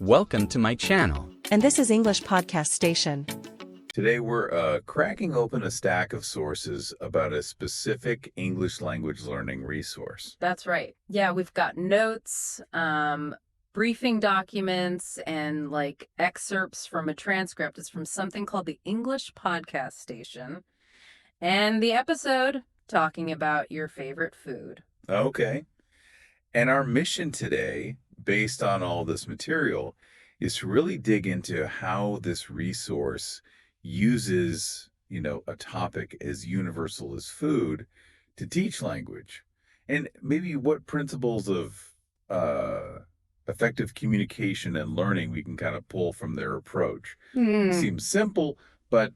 Welcome to my channel. And this is English Podcast Station. Today we're cracking open a stack of sources about a specific English language learning resource. That's right. Yeah, we've got notes, briefing documents, and like excerpts from a transcript. It's from something called the English Podcast Station. And the episode talking about your favorite food. Okay. And our mission today, based on all this material, is to really dig into how this resource uses, a topic as universal as food to teach language. And maybe what principles of effective communication and learning we can kind of pull from their approach. Seems simple, but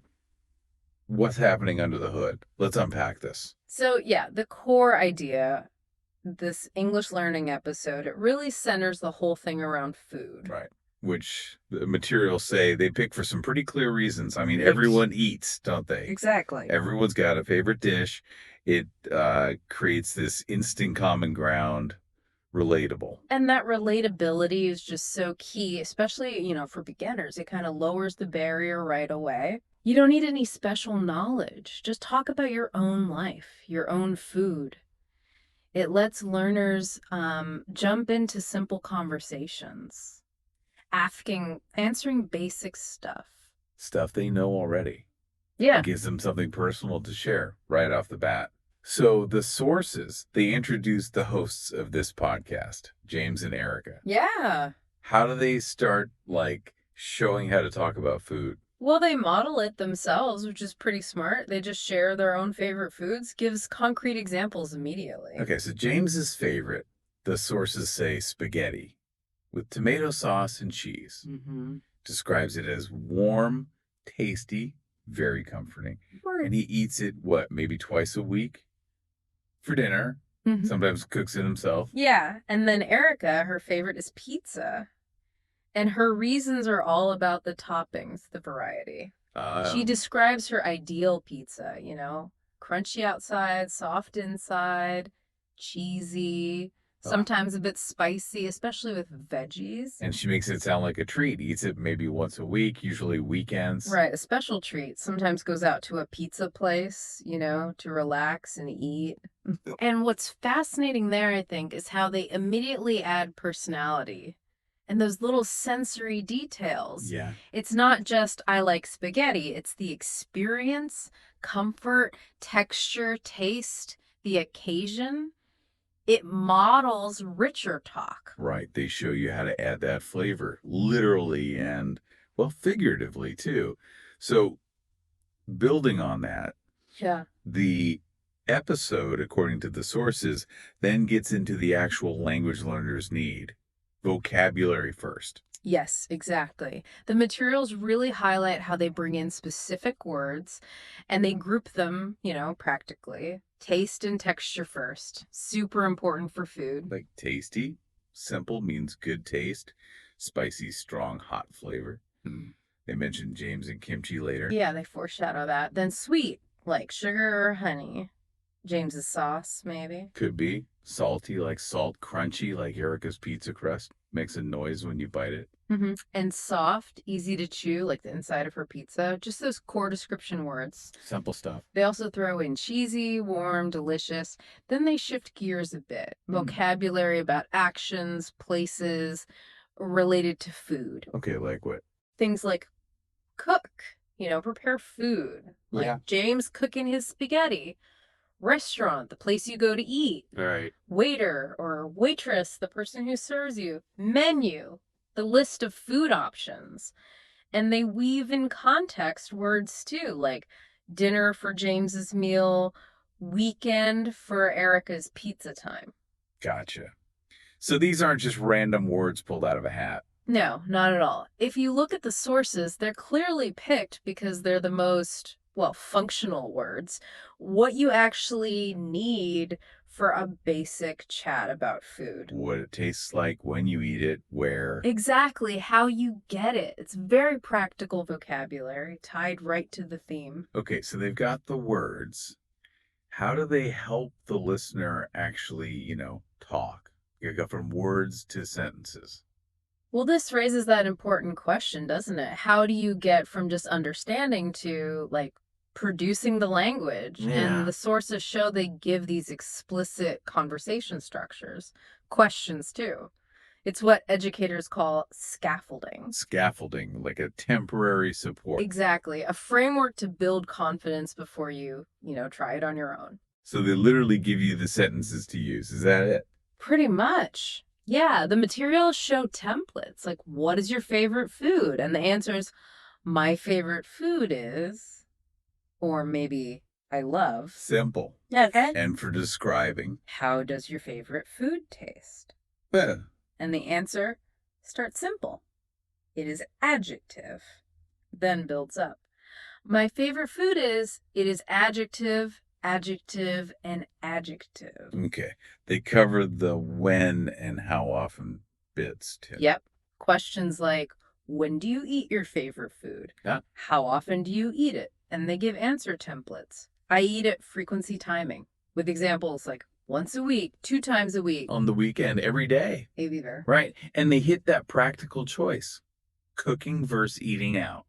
what's happening under the hood? Let's unpack this. So, yeah, the core idea, this English learning episode, it really centers the whole thing around food. Right. Which the materials say they pick for some pretty clear reasons. I mean, everyone eats, don't they? Exactly. Everyone's got a favorite dish. It creates this instant common ground, relatable. And that relatability is just so key, especially, for beginners. It kind of lowers the barrier right away. You don't need any special knowledge. Just talk about your own life, your own food. It lets learners jump into simple conversations, answering basic stuff. Stuff they know already. Yeah. It gives them something personal to share right off the bat. So the sources, they introduced the hosts of this podcast, James and Erica. Yeah. How do they start, showing how to talk about food? Well, they model it themselves, which is pretty smart. They just share their own favorite foods, gives concrete examples immediately. Okay, so James's favorite, the sources say spaghetti with tomato sauce and cheese. Mm-hmm. Describes it as warm, tasty, very comforting. And he eats it, maybe twice a week for dinner. Mm-hmm. Sometimes cooks it himself. Yeah, and then Erica, her favorite is pizza. And her reasons are all about the toppings, the variety. She describes her ideal pizza, crunchy outside, soft inside, cheesy, sometimes a bit spicy, especially with veggies. And she makes it sound like a treat. Eats it maybe once a week, usually weekends. Right, a special treat. Sometimes goes out to a pizza place, to relax and eat. And what's fascinating there, I think, is how they immediately add personality. And those little sensory details. Yeah. It's not just, I like spaghetti. It's the experience, comfort, texture, taste, the occasion. It models richer talk. Right. They show you how to add that flavor, literally and, figuratively, too. So building on that, Yeah. the episode, according to the sources, then gets into the actual language learners need. Vocabulary first. Yes, exactly. The materials really highlight how they bring in specific words and they group them, practically. Taste and texture first. Super important for food. Like tasty, simple means good taste. Spicy, strong, hot flavor. They mentioned James and kimchi later. Yeah, they foreshadow that. Then sweet, like sugar or honey. James's sauce, maybe. Could be. Salty, like salt. Crunchy, like Erica's pizza crust. Makes a noise when you bite it. Mm-hmm. And soft, easy to chew, like the inside of her pizza. Just those core description words. Simple stuff. They also throw in cheesy, warm, delicious. Then they shift gears a bit. Vocabulary about actions, places related to food. Okay, like what? Things like cook, prepare food. Like James cooking his spaghetti. Restaurant, the place you go to eat. All right. Waiter or waitress, the person who serves you. Menu, the list of food options. And they weave in context words too, like dinner for James's meal, weekend for Erica's pizza time. Gotcha. So these aren't just random words pulled out of a hat. No, not at all. If you look at the sources, they're clearly picked because they're the most, functional words. What you actually need for a basic chat about food. What it tastes like when you eat it, where. Exactly, how you get it. It's very practical vocabulary tied right to the theme. Okay, so they've got the words. How do they help the listener actually, talk? You go from words to sentences. Well, this raises that important question, doesn't it? How do you get from just understanding to like producing the language? And Yeah. the sources show they give these explicit conversation structures, questions too. It's what educators call scaffolding. Scaffolding, like a temporary support. Exactly. A framework to build confidence before you try it on your own. So they literally give you the sentences to use. Is that it? Pretty much. Yeah, the materials show templates like, what is your favorite food? And the answer is, my favorite food is, or maybe I love. Simple. Okay. And for describing, How does your favorite food taste? eh, And the answer starts simple. It is adjective, then builds up. My favorite food is, it is adjective, adjective, and adjective. okay. They cover the when and how often bits too. Yep. Questions like, when do you eat your favorite food? Yeah. How often do you eat it? And they give answer templates. I eat it frequency timing with examples like once a week, 2 times a week. On the weekend, every day. Maybe there. Right. And they hit that practical choice. Cooking versus eating out.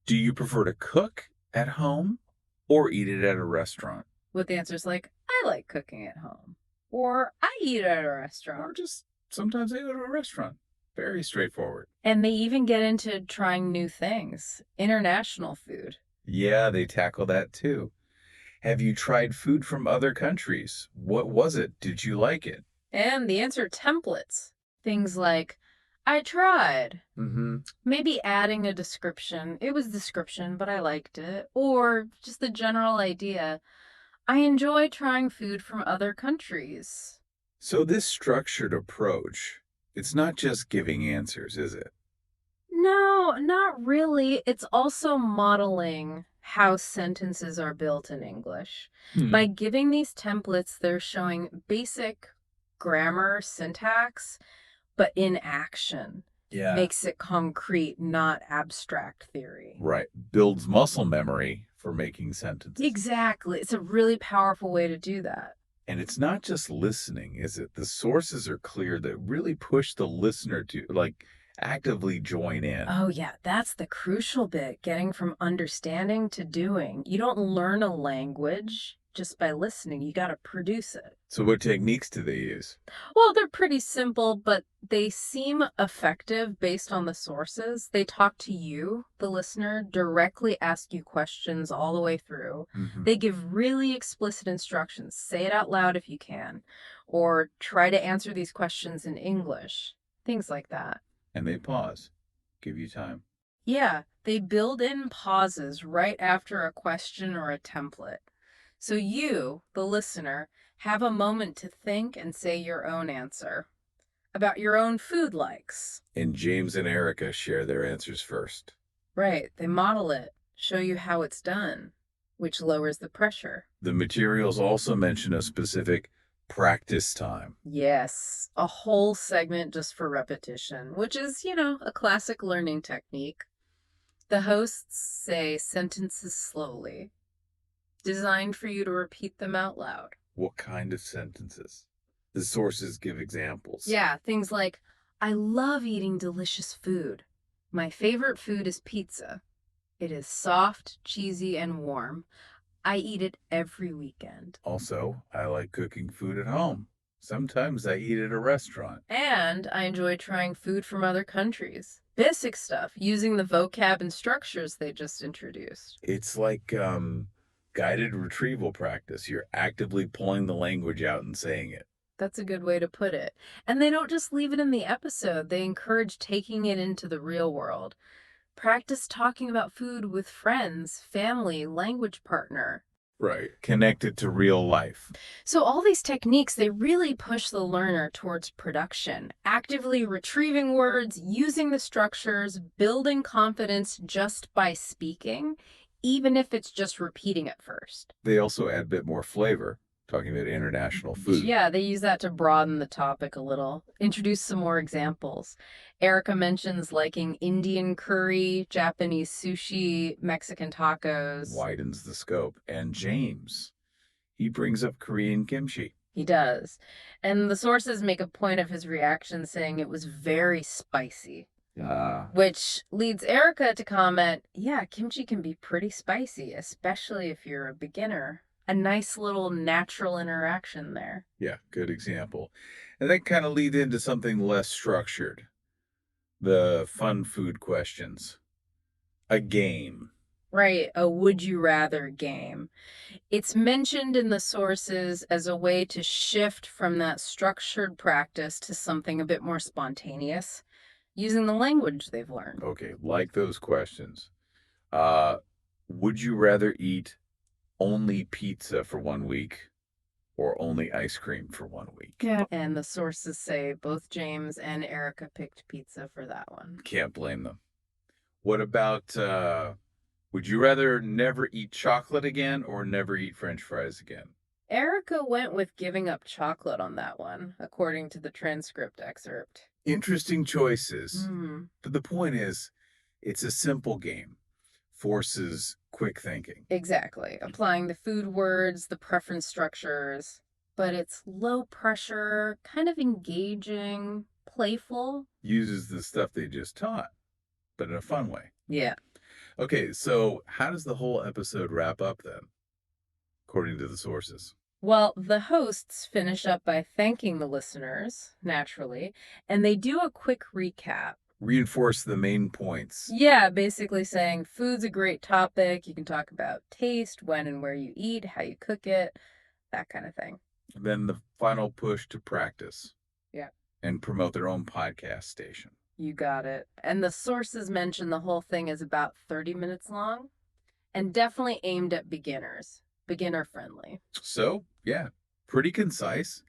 Do you prefer to cook at home or eat it at a restaurant? With answers like, I like cooking at home. Or I eat at a Or restaurant. just sometimes they go to a restaurant. Very straightforward. And they even get into trying new things. International food. Yeah, they tackle that too. Have you tried food from other countries? What was it? Did you like it? And the answer templates. Things like, I tried. Mm-hmm. Maybe adding a description. It was description, but I liked it. Or just the general idea. I enjoy trying food from other countries. So this structured approach, it's not just giving answers, is it? No, not really. It's also modeling how sentences are built in English. By giving these templates, they're showing basic grammar, syntax, but in action. Yeah. Makes it concrete, not abstract theory. Right. Builds muscle memory for making sentences. Exactly. It's a really powerful way to do that. And it's not just listening, is it? The sources are clear that really push the listener to actively join in. Oh, yeah, that's the crucial bit, getting from understanding to doing. You don't learn a language just by listening. You got to produce it. So what techniques do they use? Well, they're pretty simple, but they seem effective based on the sources. They talk to you, the listener, directly ask you questions all the way through. Mhm. They give really explicit instructions. Say it out loud if you can, or try to answer these questions in English, things like that. And they pause, give you time. Yeah, they build in pauses right after a question or a template. So you, the listener, have a moment to think and say your own answer about your own food likes. And James and Erica share their answers first. Right, they model it, show you how it's done, which lowers the pressure. The materials also mention a specific practice time. Yes, a whole segment just for repetition, which is, a classic learning technique. The hosts say sentences slowly, designed for you to repeat them out loud. What kind of sentences? The sources give examples. Yeah, things like, I love eating delicious food. My favorite food is pizza. It is soft, cheesy, and warm. I eat it every weekend. Also, I like cooking food at home. Sometimes I eat at a restaurant. And I enjoy trying food from other countries. Basic stuff, using the vocab and structures they just introduced. It's like guided retrieval practice. You're actively pulling the language out and saying it. That's a good way to put it. And they don't just leave it in the episode. They encourage taking it into the real world. Practice talking about food with friends, family, language partner. Right. Connected to real life. So all these techniques, they really push the learner towards production, actively retrieving words, using the structures, building confidence just by speaking, even if it's just repeating at first. They also add a bit more flavor, talking about international food. Yeah, they use that to broaden the topic a little, introduce some more examples. Erica mentions liking Indian curry, Japanese sushi, Mexican tacos. Widens the scope. And James, he brings up Korean kimchi. He does. And the sources make a point of his reaction saying it was very spicy, which leads Erica to comment, yeah, kimchi can be pretty spicy, especially if you're a beginner. A nice little natural interaction there. Yeah, good example. And that kind of leads into something less structured. The fun food questions. A game. Right, a would you rather game. It's mentioned in the sources as a way to shift from that structured practice to something a bit more spontaneous, using the language they've learned. Okay, like those questions. Uh, would you rather eat only pizza for 1 week or only ice cream for 1 week? Yeah. And the sources say both James and Erica picked pizza for that one. Can't blame them. What about, would you rather never eat chocolate again or never eat French fries again? Erica went with giving up chocolate on that one, according to the transcript excerpt. Interesting choices. But the point is, it's a simple game. Forces quick thinking. Exactly. Applying the food words, the preference structures. But it's low pressure, kind of engaging, playful. Uses the stuff they just taught, but in a fun way. Yeah. Okay, so how does the whole episode wrap up then, according to the sources? Well, the hosts finish up by thanking the listeners, naturally, and they do a quick recap. Reinforce the main points. Yeah, basically saying food's a great topic. You can talk about taste, when and where you eat, how you cook it, that kind of thing. Then the final push to practice. Yeah. And promote their own podcast station. You got it. And the sources mention the whole thing is about 30 minutes long and definitely aimed at beginners, beginner friendly. So, yeah, pretty concise,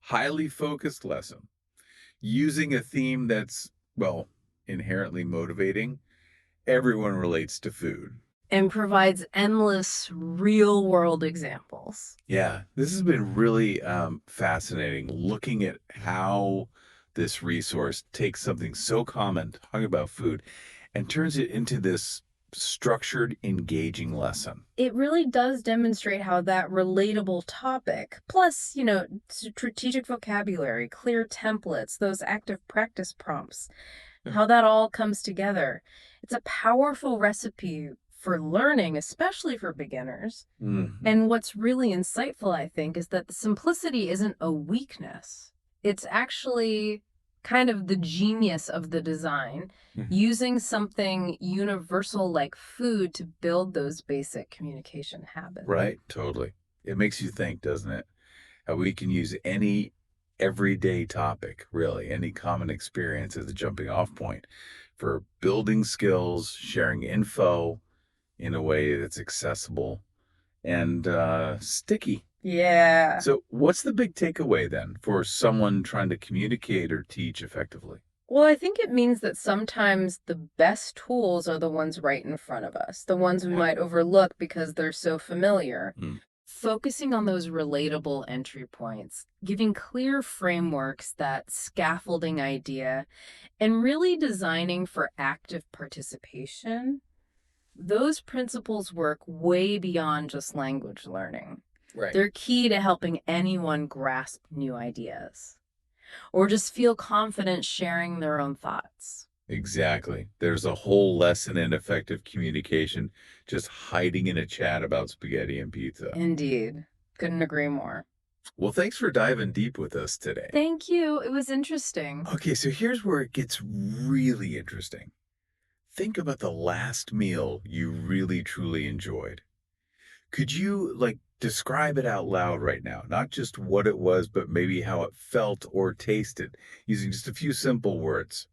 highly focused lesson. Using a theme that's, well, inherently motivating. Everyone relates to food. And provides endless real world examples. Yeah, this has been really fascinating looking at how this resource takes something so common, talking about food, and turns it into this structured, engaging lesson. It really does demonstrate how that relatable topic, plus, strategic vocabulary, clear templates, those active practice prompts, how that all comes together. It's a powerful recipe for learning, especially for beginners. And what's really insightful, I think, is that the simplicity isn't a weakness. It's actually kind of the genius of the design, using something universal like food to build those basic communication habits. Right, totally. It makes you think, doesn't it? How we can use any everyday topic, really, any common experience as a jumping off point for building skills, sharing info in a way that's accessible and sticky. Yeah. So what's the big takeaway then for someone trying to communicate or teach effectively? Well, I think it means that sometimes the best tools are the ones right in front of us, the ones we might overlook because they're so familiar. Focusing on those relatable entry points, giving clear frameworks, that scaffolding idea, and really designing for active participation. Those principles work way beyond just language learning. Right. They're key to helping anyone grasp new ideas or just feel confident sharing their own thoughts. Exactly. There's a whole lesson in effective communication just hiding in a chat about spaghetti and pizza. Indeed. Couldn't agree more. Well, thanks for diving deep with us today. Thank you. It was interesting. Okay, so here's where it gets really interesting. Think about the last meal you really, truly enjoyed. Could you, describe it out loud right now? Not just what it was, but maybe how it felt or tasted, using just a few simple words.